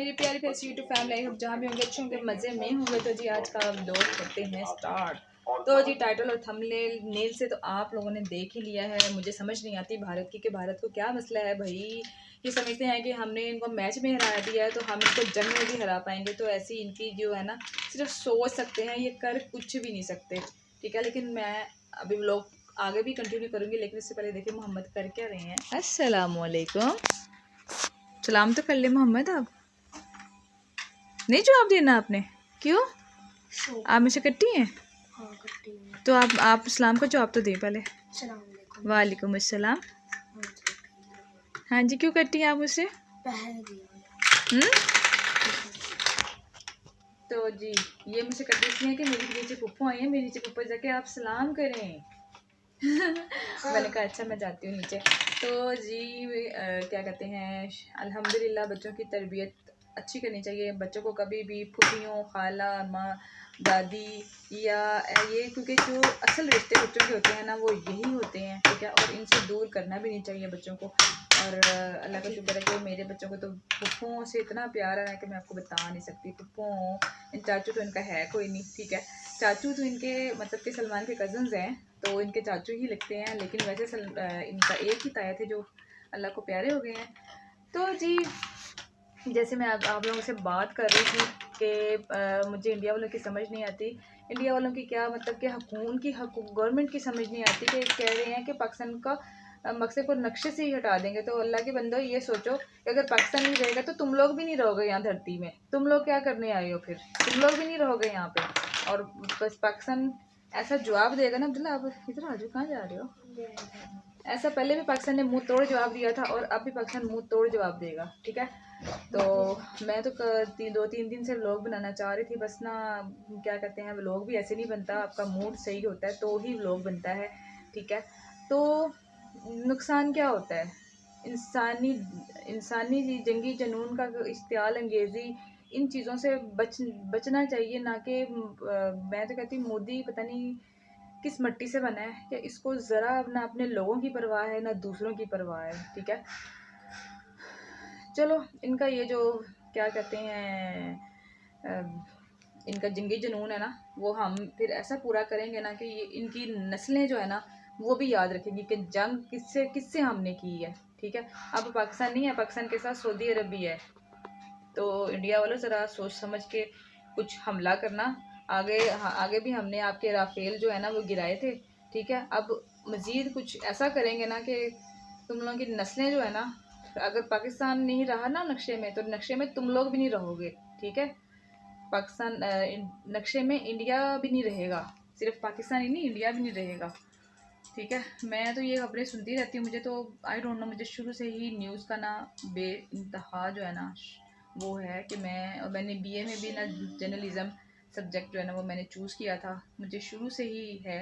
मेरी प्यारी प्यारी यूट्यूब फैमिली, आई होप जहाँ भी होंगे अच्छे होंगे, मज़े में होंगे। तो जी आज का व्लॉग करते हैं स्टार्ट। तो जी टाइटल और थंबनेल से तो आप लोगों ने देख ही लिया है। मुझे समझ नहीं आती भारत की कि भारत को क्या मसला है भाई। ये समझते हैं कि हमने इनको मैच में हरा दिया है तो हम इनको जंग में भी हरा पाएंगे। तो ऐसी इनकी जो है ना, सिर्फ सोच सकते हैं, ये कर कुछ भी नहीं सकते, ठीक है। लेकिन मैं अभी व्लॉग आगे भी कंटिन्यू करूँगी, लेकिन इससे पहले देखिए मोहम्मद कर क्या रहे हैं। अस्सलाम वालेकुम, सलाम तो कर ले मोहम्मद। आप नहीं जवाब देना आपने, क्यों? आप मुझसे कट्टी हैं? हाँ, कट्टी हैं। तो आप सलाम का जवाब तो दें पहले। वालेकुम अस्सलाम। हाँ जी, क्यों कट्टी हैं आप मुझसे? तो जी ये मुझसे कट्टी इसलिए है कि मेरी नीचे पुप्पो आई है, मेरी नीचे पुप्पो जाके आप सलाम करें। मैंने कहा अच्छा मैं जाती हूँ नीचे। तो जी क्या कहते हैं, अल्हम्दुलिल्लाह बच्चों की तरबियत अच्छी करनी चाहिए। बच्चों को कभी भी फूफियों, खाला, माँ, दादी या ये, क्योंकि जो असल रिश्ते बच्चों के होते हैं ना वो यही होते हैं, ठीक है। और इनसे दूर करना भी नहीं चाहिए बच्चों को। और अल्लाह का शुक्र है कि मेरे बच्चों को तो पुप्पों से इतना प्यार है कि मैं आपको बता नहीं सकती। पुप्पों, इन चाचू तो इनका है कोई नहीं, ठीक है। चाचू तो इनके मतलब कि सलमान के कज़न्स हैं, तो इनके चाचू ही लगते हैं। लेकिन वैसे इनका एक ही ताया थे जो अल्लाह को प्यारे हो गए हैं। तो जी जैसे मैं आप लोगों से बात कर रही थी कि मुझे इंडिया वालों की समझ नहीं आती। इंडिया वालों की क्या मतलब कि उनकी गवर्नमेंट की समझ नहीं आती कि कह रहे हैं कि पाकिस्तान का मकसद को नक्शे से ही हटा देंगे। तो अल्लाह के बंदो ये सोचो कि अगर पाकिस्तान नहीं रहेगा तो तुम लोग भी नहीं रहोगे यहाँ धरती में। तुम लोग क्या करने आए हो फिर? तुम लोग भी नहीं रहोगे यहाँ पे। और बस पाकिस्तान ऐसा जवाब देगा ना, अब्दुल्ला आप इधर आ जाओ, कहाँ जा रहे हो? ऐसा पहले भी पाकिस्तान ने मुंह तोड़ जवाब दिया था और अब भी पाकिस्तान मुंह तोड़ जवाब देगा, ठीक है। तो मैं तो 2-3 दिन से व्लॉग बनाना चाह रही थी, बस ना क्या कहते हैं, व्लॉग भी ऐसे नहीं बनता, आपका मूड सही होता है तो ही व्लॉग बनता है, ठीक है। तो नुकसान क्या होता है, इंसानी जंगी जुनून का इश्तियाल अंगेज़ी, इन चीज़ों से बचना चाहिए। ना कि मैं तो कहती हूँ मोदी पता नहीं किस मिट्टी से बना है कि इसको ज़रा ना अपने लोगों की परवाह है ना दूसरों की परवाह है, ठीक है। चलो इनका ये जो क्या कहते हैं इनका जंगी जुनून है ना, वो हम फिर ऐसा पूरा करेंगे ना कि ये इनकी नस्लें जो है ना वो भी याद रखेंगी कि जंग किससे किससे हमने की है, ठीक है। अब पाकिस्तान नहीं है, पाकिस्तान के साथ सऊदी अरब भी है। तो इंडिया वालों ज़रा सोच समझ के कुछ हमला करना। आगे भी हमने आपके राफेल जो है ना वो गिराए थे, ठीक है। अब मज़ीद कुछ ऐसा करेंगे ना कि तुम लोगों की नस्लें जो है ना, अगर पाकिस्तान नहीं रहा ना नक्शे में, तो नक्शे में तुम लोग भी नहीं रहोगे, ठीक है। पाकिस्तान नक्शे में इंडिया भी नहीं रहेगा, सिर्फ पाकिस्तान ही नहीं इंडिया भी नहीं रहेगा, ठीक है। मैं तो ये खबरें सुनती रहती हूँ, मुझे तो आई डोंट नो, मुझे शुरू से ही न्यूज़ का ना बेइंतहा जो है ना वो है कि मैंने बीए में भी ना जर्नलिज़म सब्जेक्ट जो है ना वो मैंने चूज़ किया था। मुझे शुरू से ही है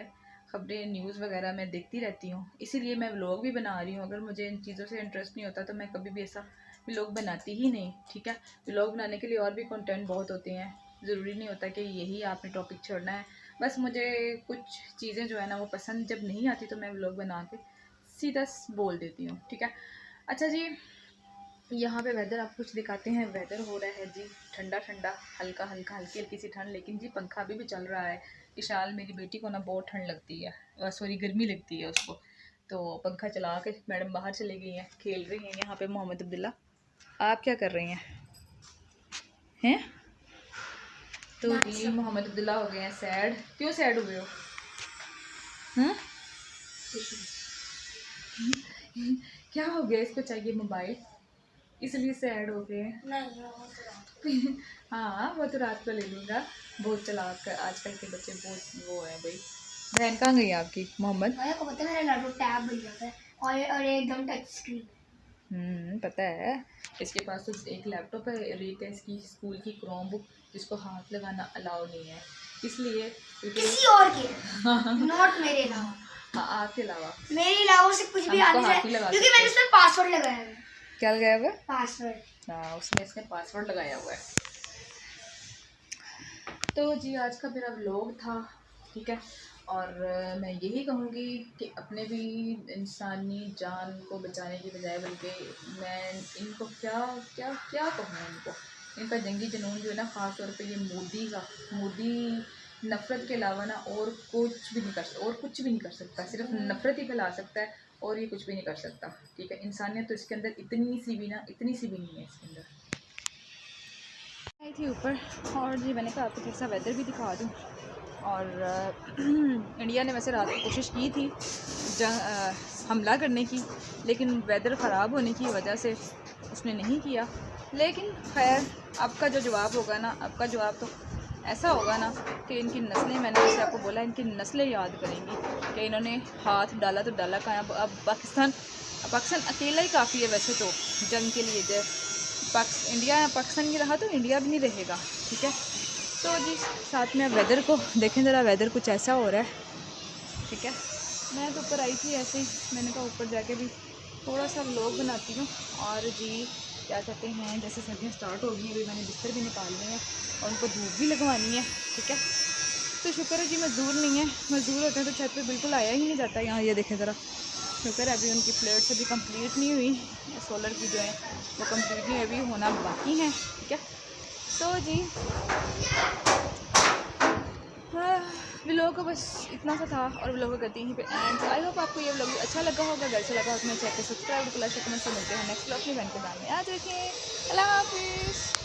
खबरें, न्यूज़ वगैरह मैं देखती रहती हूँ, इसीलिए मैं व्लॉग भी बना रही हूँ। अगर मुझे इन चीज़ों से इंटरेस्ट नहीं होता तो मैं कभी भी ऐसा व्लॉग बनाती ही नहीं, ठीक है। व्लॉग बनाने के लिए और भी कंटेंट बहुत होते हैं, ज़रूरी नहीं होता कि यही आपने टॉपिक छोड़ना है। बस मुझे कुछ चीज़ें जो है ना वो पसंद जब नहीं आती तो मैं व्लॉग बना के सीधा बोल देती हूँ, ठीक है। अच्छा जी, यहाँ पे वेदर आप कुछ दिखाते हैं। वेदर हो रहा है जी ठंडा ठंडा, हल्का हल्का, हल्की हल्की सी ठंड, लेकिन जी पंखा अभी भी चल रहा है। विशाल मेरी बेटी को ना बहुत ठंड लगती है, सॉरी गर्मी लगती है उसको, तो पंखा चला के मैडम बाहर चली गई हैं, खेल रही हैं यहाँ पे मोहम्मद अब्दुल्ला। आप क्या कर रही हैं? तो जी मोहम्मद अब्दुल्ला हो गए हैं सैड। क्यों सैड हुए हो? हाँ क्या हो गया? इसको चाहिए मोबाइल इसलिए सैड हो गए हैं। हाँ वो तो रात को ले लूँगा। बहुत चलाक आजकल के बच्चे बहुत वो है भाई। बहन कहाँ गई आपकी मोहम्मद? को पता है मेरा लैपटॉप टैब बन जाता है और एकदम टच स्क्रीन। पता है। इसके पास तो एक लैपटॉप है, एक है इसकी स्कूल की क्रोम बुक जिसको हाथ लगाना अलाउ नहीं है, इसलिए किसी और के नॉट मेरे अलावा। हाँ आपके अलावा, मेरे अलावा से कुछ भी आने से, क्योंकि मैंने उसमें पासवर्ड लगाया है। क्या लगाया हुआ है? पासवर्ड। हाँ उसने इसने पासवर्ड लगाया हुआ है। तो जी आज का मेरा व्लॉग था, ठीक है। और मैं यही कहूँगी कि अपने भी इंसानी जान को बचाने की बजाय, बल्कि मैं इनको क्या क्या क्या कहूँ इनको, इनका जंगी जुनून जो है ना, ख़ास तौर पे ये मोदी नफ़रत के अलावा ना और कुछ भी नहीं कर सकता, और कुछ भी नहीं कर सकता, सिर्फ नफ़रत ही फैला सकता है और ये कुछ भी नहीं कर सकता। ठीक है, इंसानियत तो इसके अंदर इतनी सी भी नहीं है इसके अंदर। आई थी ऊपर, और जी मैंने कहा आपको कैसा वेदर भी दिखा दूँ। और इंडिया ने वैसे रात को कोशिश की थी हमला करने की, लेकिन वेदर ख़राब होने की वजह से उसने नहीं किया। लेकिन खैर आपका जो जवाब होगा ना, आपका जवाब तो ऐसा होगा ना कि इनकी नस्लें, मैंने जैसे आपको बोला, इनकी नस्लें याद करेंगी कि इन्होंने हाथ डाला तो डाला कहाँ। अब पाकिस्तान अकेला ही काफ़ी है वैसे तो जंग के लिए। जब इंडिया पाकिस्तान की रहा तो इंडिया भी नहीं रहेगा। ठीक है, तो जी साथ में अब वेदर को देखें ज़रा, वेदर कुछ ऐसा हो रहा है। ठीक है, मैं तो ऊपर आई थी ऐसे ही, मैंने कहा ऊपर जाके भी थोड़ा सा व्लॉग बनाती हूँ। और जी क्या कहते हैं, जैसे सर्दियाँ स्टार्ट हो गई हैं, अभी मैंने बिस्तर भी निकाल लिए हैं और उनको धूप भी लगवानी है। ठीक है, तो शुक्र है जी मज़दूर नहीं है, मज़दूर होते हैं तो छत पे बिल्कुल आया ही नहीं जाता यहाँ। ये देखें ज़रा, शुक्र है अभी उनकी प्लेट्स अभी कंप्लीट नहीं हुई, सोलर की जो है वो कंप्लीट नहीं, अभी होना बाकी हैं। ठीक है, तो जी व्लॉग को बस इतना सा था, और व्लॉग को करती यहीं पे एंड। आई होप आपको ये व्लॉग अच्छा लगा होगा। अगर अच्छा लगा तो मेरे चैनल को सब्सक्राइब, लाइक, कमेंट से मिलते हैं नेक्स्ट व्लॉग में। बन के दाम में याद रखें। अल्लाह हाफिज़।